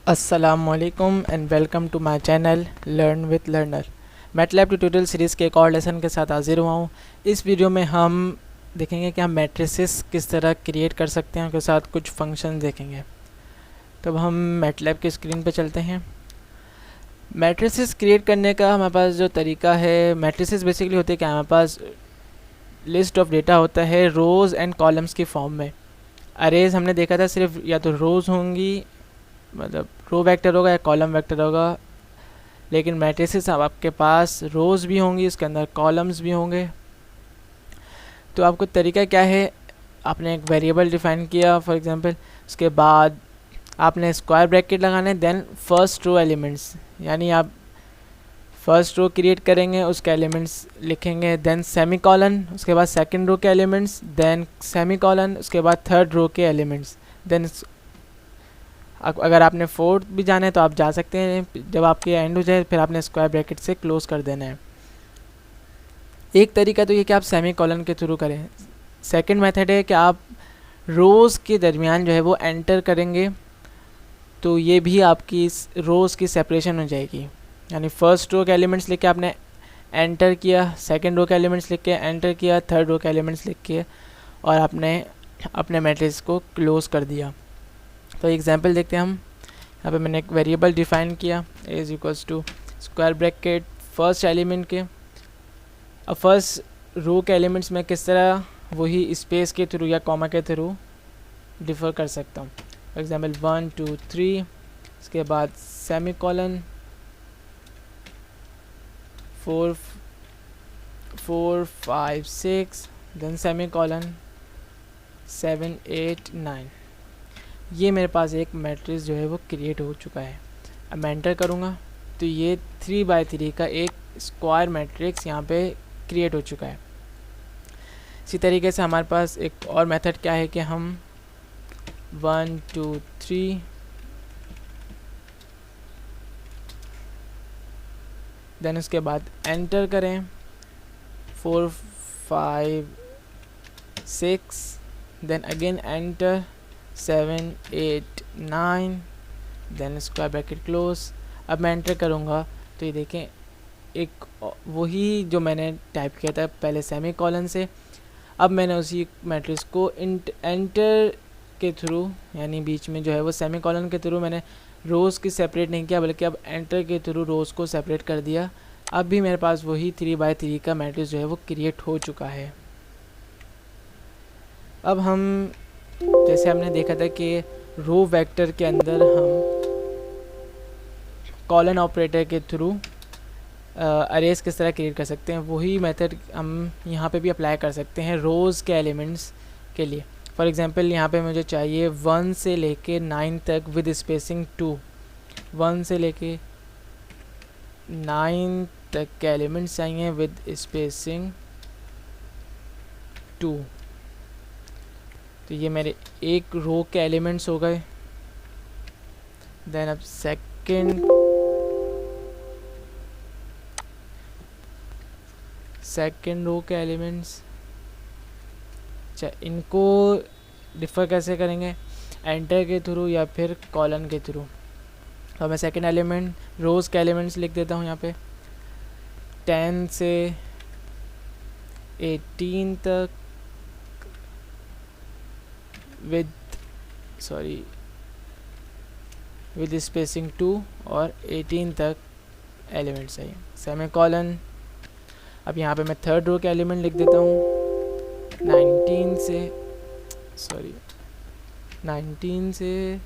अस्सलामुअलैकुम and welcome to my channel learn with learner. MATLAB tutorial series के एक और लेसन के साथ हाजिर हुआ हूँ। इस वीडियो में हम देखेंगे कि हम मैट्रिसेस किस तरह क्रिएट कर सकते हैं, उनके साथ कुछ फंक्शन देखेंगे। तो अब हम मैटलैब की स्क्रीन पे चलते हैं। मैट्रिसेस क्रिएट करने का हमारे पास जो तरीका है, मैट्रिसेस बेसिकली होते हैं कि हमारे पास लिस्ट ऑफ डेटा होता है रोज़ एंड कॉलम्स की फॉर्म में। अरेज हमने देखा था सिर्फ या तो रोज़ होंगी, मतलब रो वेक्टर होगा या कॉलम वेक्टर होगा, लेकिन मैट्रिसेस अब आपके पास रोज़ भी होंगी, उसके अंदर कॉलम्स भी होंगे। तो आपको तरीका क्या है, आपने एक वेरिएबल डिफाइन किया फॉर एग्जांपल, उसके बाद आपने स्क्वायर ब्रैकेट लगाना है, देन फर्स्ट रो एलिमेंट्स, यानी आप फर्स्ट रो क्रिएट करेंगे, उसके एलिमेंट्स लिखेंगे, देन सेमी कॉलन, उसके बाद सेकंड रो के एलिमेंट्स, देन सेमी कॉलन, उसके बाद थर्ड रो के एलिमेंट्स, देन अगर आपने फोर्थ भी जाना है तो आप जा सकते हैं। जब आपके एंड हो जाए फिर आपने स्क्वायर ब्रैकेट से क्लोज कर देना है। एक तरीका तो ये कि आप सेमी कॉलन के थ्रू करें। सेकंड मेथड है कि आप रोज़ के दरमियान जो है वो एंटर करेंगे, तो ये भी आपकी रोज़ की सेपरेशन हो जाएगी। यानी फर्स्ट रो के एलिमेंट्स लिख के आपने एंटर किया, सेकंड रो के एलिमेंट्स लिख के एंटर किया, थर्ड रो के एलिमेंट्स लिख के, और आपने अपने मैट्रिक्स को क्लोज कर दिया। तो एग्जांपल देखते हैं हम। यहाँ पे मैंने एक वेरिएबल डिफाइन किया, a is equals to square bracket first element के। अब फर्स्ट रो के एलिमेंट्स में किस तरह वही स्पेस के थ्रू या कॉमा के थ्रू डिफर कर सकता हूँ। फॉर एग्जांपल 1 2 3, इसके बाद semicolon 4 4 5 6, then semicolon 7 8 9। ये मेरे पास एक मैट्रिक्स जो है वो क्रिएट हो चुका है। अब मैं एंटर करूँगा तो ये 3x3 का एक स्क्वायर मैट्रिक्स यहाँ पे क्रिएट हो चुका है। इसी तरीके से हमारे पास एक और मेथड क्या है कि हम 1 2 3 देन उसके बाद एंटर करें 4 5 6, then again enter 7 8 9, then square bracket close. अब मैं एंटर करूँगा तो ये देखें एक वही जो मैंने टाइप किया था पहले सेमी कॉलन से, अब मैंने उसी मैट्रिक्स को एंटर के थ्रू, यानी बीच में जो है वो सेमी कॉलन के थ्रू मैंने रोज़ की सेपरेट नहीं किया, बल्कि अब एंटर के थ्रू रोज़ को सेपरेट कर दिया। अब भी मेरे पास वही 3x3 का मैट्रिक्स जो है वो क्रिएट हो चुका है। अब हम जैसे हमने देखा था कि रो वेक्टर के अंदर हम कॉलन ऑपरेटर के थ्रू अरेज किस तरह क्रिएट कर सकते हैं, वही मेथड हम यहाँ पे भी अप्लाई कर सकते हैं रोज़ के एलिमेंट्स के लिए। फॉर एग्जांपल यहाँ पे मुझे चाहिए 1 से लेके 9 तक विद स्पेसिंग 2, 1 से लेके 9 तक के एलिमेंट्स चाहिए विद स्पेसिंग 2। तो ये मेरे एक रो के एलिमेंट्स हो गए। देन अब सेकंड रो के एलिमेंट्स, अच्छा इनको डिफ़र कैसे करेंगे, एंटर के थ्रू या फिर कॉलन के थ्रू। तो मैं सेकंड एलिमेंट रोज़ के एलिमेंट्स लिख देता हूँ यहाँ पे 10 से 18 तक विद स्पेसिंग 2 और 18 तक एलिमेंट्स चाहिए, सेमी कॉलन। अब यहाँ पे मैं थर्ड रो के एलिमेंट लिख देता हूँ 19 से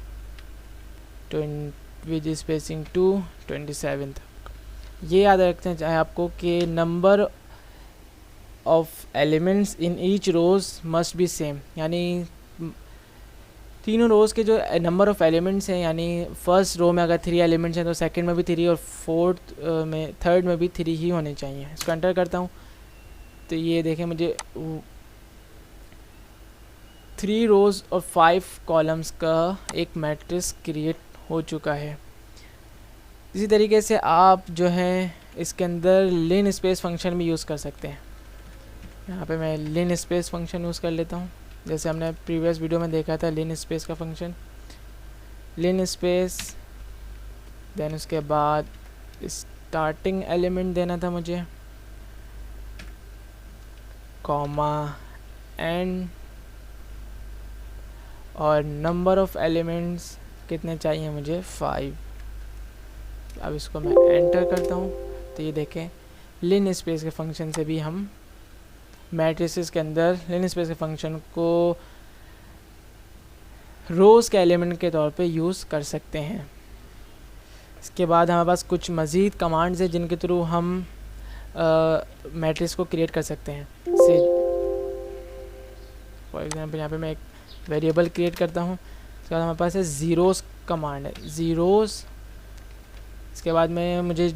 विद स्पेसिंग 2 27 तक। ये याद रखते हैं चाहे आपको कि number of elements in each rows must be same, यानी तीनों रोज़ के जो नंबर ऑफ़ एलिमेंट्स हैं, यानी फर्स्ट रो में अगर 3 एलिमेंट्स हैं तो सेकंड में भी 3 और थर्ड में भी 3 ही होने चाहिए। इसको एंटर करता हूँ तो ये देखें मुझे 3 रोज़ और 5 कॉलम्स का एक मैट्रिक्स क्रिएट हो चुका है। इसी तरीके से आप जो है इसके अंदर लिन स्पेस फंक्शन भी यूज़ कर सकते हैं। यहाँ पे मैं लिन स्पेस फंक्शन यूज़ कर लेता हूँ, जैसे हमने प्रीवियस वीडियो में देखा था लिन स्पेस का फंक्शन। लिन स्पेस देन उसके बाद स्टार्टिंग एलिमेंट देना था मुझे, कॉमा एंड, और नंबर ऑफ एलिमेंट्स कितने चाहिए मुझे 5। अब इसको मैं एंटर करता हूँ तो ये देखें लिन स्पेस के फंक्शन से भी हम मैट्रिसेस के अंदर लिन स्पेस के फंक्शन को रोज़ के एलिमेंट के तौर पे यूज़ कर सकते हैं। इसके बाद हमारे पास कुछ मज़ीद कमांड्स हैं जिनके थ्रू हम मैट्रिक्स को क्रिएट कर सकते हैं। से फॉर एग्जांपल यहाँ पे मैं एक वेरिएबल क्रिएट करता हूँ। इसके बाद हमारे पास है ज़ीरोज़ कमांड है, ज़ीरोज़। इसके बाद में मुझे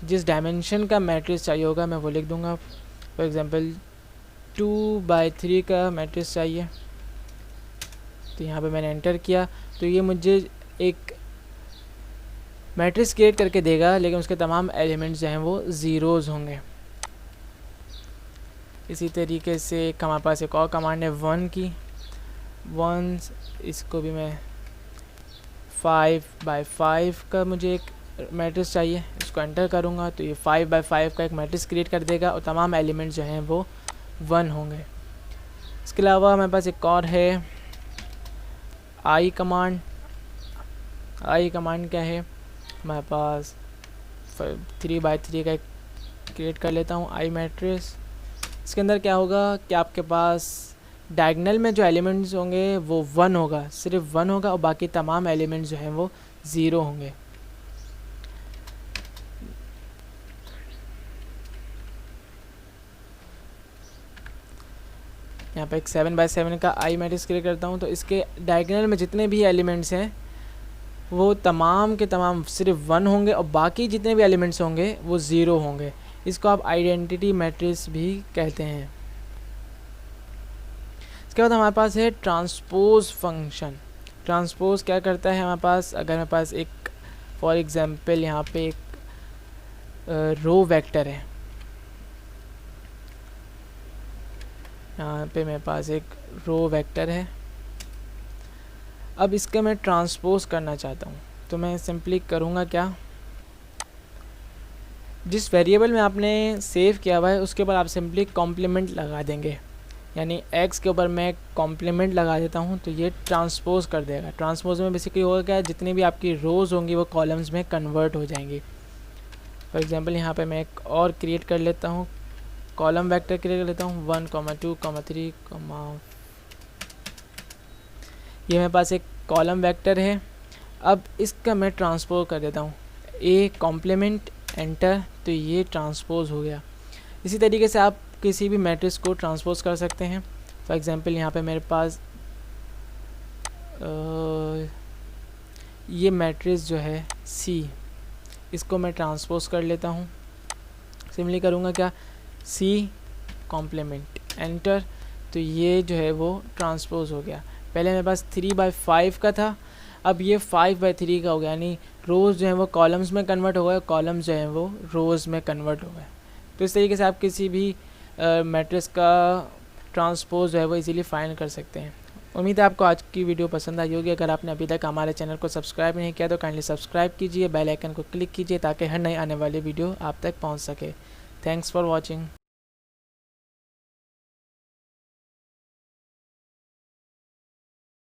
जिस डायमेंशन का मैट्रिक्स चाहिए होगा मैं वो लिख दूँगा। फॉर एग्जांपल 2/3 का मैट्रिक्स चाहिए, तो यहाँ पे मैंने एंटर किया तो ये मुझे एक मैट्रिक्स क्रिएट करके देगा, लेकिन उसके तमाम एलिमेंट्स जो हैं वो ज़ीरोज़ होंगे। इसी तरीके से हमारे पास एक और कमांड है 1 की, 1, इसको भी मैं 5/5 का मुझे एक मैट्रिक्स चाहिए, इसको एंटर करूँगा तो ये 5/5 का एक मैट्रिक्स क्रिएट कर देगा और तमाम एलिमेंट्स जो हैं वो 1 होंगे। इसके अलावा हमारे पास एक और है आई कमांड। आई कमांड क्या है, हमारे पास 3/3 का एक क्रिएट कर लेता हूँ आई मैट्रिक्स। इसके अंदर क्या होगा कि आपके पास डायगोनल में जो एलिमेंट्स होंगे वो 1 होगा, सिर्फ 1 होगा, और बाकी तमाम एलिमेंट्स जो हैं वो 0 होंगे। यहाँ पे एक 7/7 का आई मैट्रिक्स क्रिएट करता हूँ तो इसके डायगोनल में जितने भी एलिमेंट्स हैं वो तमाम के तमाम सिर्फ 1 होंगे और बाकी जितने भी एलिमेंट्स होंगे वो 0 होंगे। इसको आप आइडेंटिटी मैट्रिक्स भी कहते हैं। इसके बाद हमारे पास है ट्रांसपोज फंक्शन। ट्रांसपोज क्या करता है, हमारे पास अगर हमारे पास एक फॉर एग्जांपल यहाँ पे एक रो वेक्टर है, यहाँ पे मेरे पास एक रो वेक्टर है, अब इसका मैं ट्रांसपोज करना चाहता हूँ तो मैं सिंपली करूँगा क्या, जिस वेरिएबल में आपने सेव किया हुआ है उसके ऊपर आप सिंपली कॉम्प्लीमेंट लगा देंगे, यानी x के ऊपर मैं कॉम्प्लीमेंट लगा देता हूँ तो ये ट्रांसपोज कर देगा। ट्रांसपोज में बेसिकली होगा क्या, जितनी भी आपकी रोज़ होंगी वो कॉलम्स में कन्वर्ट हो जाएंगी। फॉर एग्जांपल यहाँ पे मैं एक और क्रिएट कर लेता हूँ, कॉलम वेक्टर क्रिएट कर लेता हूँ 1, 2, 3, ये मेरे पास एक कॉलम वेक्टर है। अब इसका मैं ट्रांसपोज कर देता हूँ ए कॉम्प्लीमेंट एंटर, तो ये ट्रांसपोज हो गया। इसी तरीके से आप किसी भी मैट्रिक्स को ट्रांसपोज कर सकते हैं। फॉर एग्जांपल यहाँ पे मेरे पास ये मैट्रिक्स जो है सी, इसको मैं ट्रांसपोज कर लेता हूँ। सिंपली करूँगा क्या, सी कॉम्प्लीमेंट एंटर, तो ये जो है वो ट्रांसपोज हो गया। पहले मेरे पास 3/5 का था, अब ये 5/3 का हो गया, यानी रोज़ जो है वो कॉलम्स में कन्वर्ट हो गए, कॉलम्स जो हैं वो रोज़ में कन्वर्ट हो गए। तो इस तरीके से आप किसी भी मैट्रिक्स का ट्रांसपोज जो है वो इजीली फाइंड कर सकते हैं। उम्मीद है आपको आज की वीडियो पसंद आई होगी। अगर आपने अभी तक हमारे चैनल को सब्सक्राइब नहीं किया तो काइंडली सब्सक्राइब कीजिए, बेल आइकन को क्लिक कीजिए ताकि हर नई आने वाली वीडियो आप तक पहुंच सके। Thanks for watching.